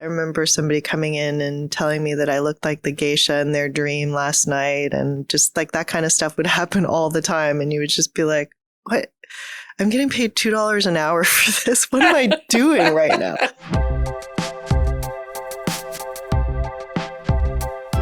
I remember somebody coming in and telling me that I looked like the geisha in their dream last night. And just like that kind of stuff would happen all the time. And you would just be like, what? I'm getting paid $2 an hour for this. What am I doing right now?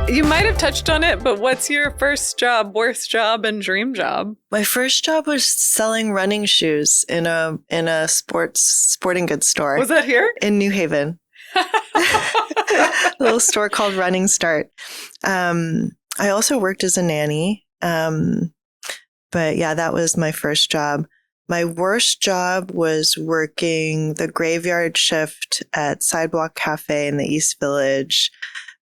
You might have touched on it, but what's your first job, worst job, and dream job? My first job was selling running shoes in a sporting goods store. Was that here? In New Haven. A little store called Running Start. I also worked as a nanny. But yeah, that was my first job. My worst job was working the graveyard shift at Sidewalk Cafe in the East Village.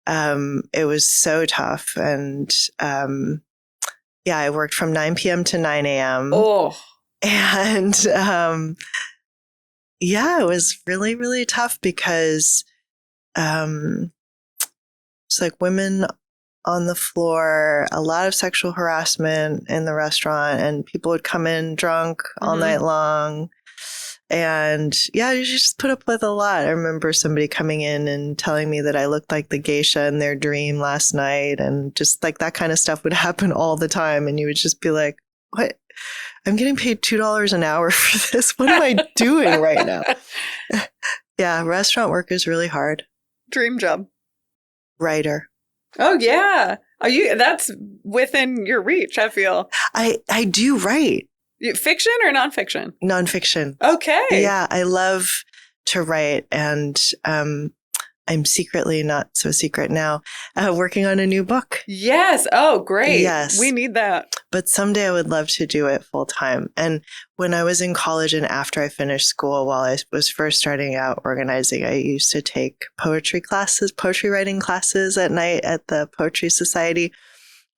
It was so tough. And yeah, I worked from 9 p.m. to 9 a.m. Oh. And yeah, it was really, really tough because it's like women on the floor, a lot of sexual harassment in the restaurant, and people would come in drunk all night long. And yeah, you just put up with a lot. I remember somebody coming in and telling me that I looked like the geisha in their dream last night. And just like that kind of stuff would happen all the time. And you would just be like, what? I'm getting paid $2 an hour for this. What am I doing right now? Yeah, restaurant work is really hard. Dream job. Writer. Oh, yeah. That's within your reach, I feel. I do write. Fiction or nonfiction? Nonfiction. Okay. Yeah, I love to write, and I'm secretly, not so secret now, working on a new book. Yes. Oh, great. Yes. We need that. But someday I would love to do it full time. And when I was in college and after I finished school, while I was first starting out organizing, I used to take poetry writing classes at night at the Poetry Society.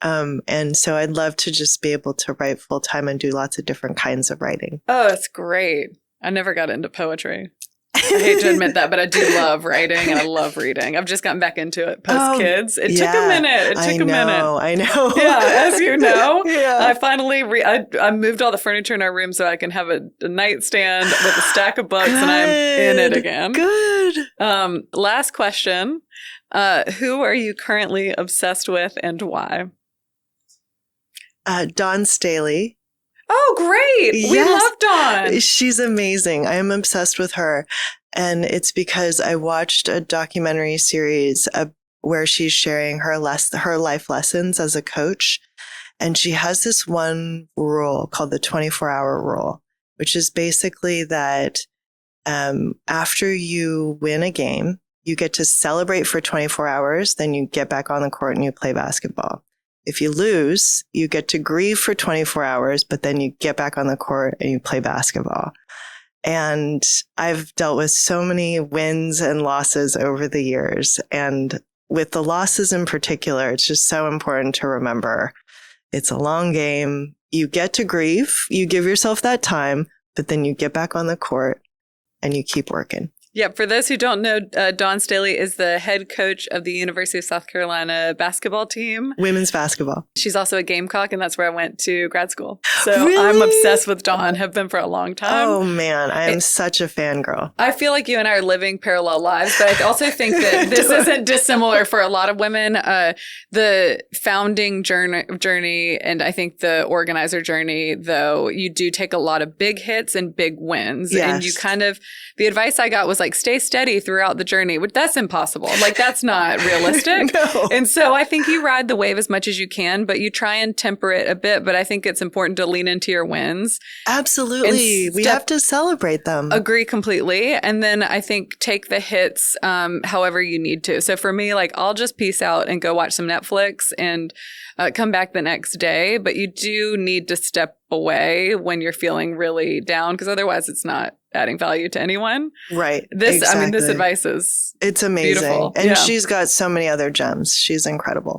And so I'd love to just be able to write full time and do lots of different kinds of writing. Oh, that's great. I never got into poetry. I hate to admit that, but I do love writing and I love reading. I've just gotten back into it post kids. It took a minute. I know. Yeah, as you know. Yeah. I finally I moved all the furniture in our room so I can have a nightstand with a stack of books. And I'm in it again. Good. Last question. Who are you currently obsessed with and why? Dawn Staley. Oh, great. Yes. We love Dawn. She's amazing. I am obsessed with her. And it's because I watched a documentary series where she's sharing her life lessons as a coach. And she has this one rule called the 24-hour rule, which is basically that after you win a game, you get to celebrate for 24 hours, then you get back on the court and you play basketball. If you lose, you get to grieve for 24 hours, but then you get back on the court and you play basketball. And I've dealt with so many wins and losses over the years. And with the losses in particular, it's just so important to remember it's a long game. You get to grieve, you give yourself that time, but then you get back on the court and you keep working. Yeah, for those who don't know, Dawn Staley is the head coach of the University of South Carolina basketball team. Women's basketball. She's also a Gamecock, and that's where I went to grad school. So Really? I'm obsessed with Dawn, have been for a long time. Oh, man. I am such a fangirl. I feel like you and I are living parallel lives, but I also think that this isn't dissimilar for a lot of women. The founding journey, and I think the organizer journey, though, you do take a lot of big hits and big wins. Yes. And you the advice I got was like, stay steady throughout the journey. That's impossible. Like, that's not realistic. No. And so I think you ride the wave as much as you can, but you try and temper it a bit. But I think it's important to lean into your wins. Absolutely. We have to celebrate them. Agree completely. And then I think take the hits however you need to. So for me, like, I'll just peace out and go watch some Netflix and come back the next day. But you do need to step away when you're feeling really down, because otherwise it's not adding value to anyone. Right. This exactly. This advice is it's amazing. beautiful. And yeah. she's got so many other gems. She's incredible.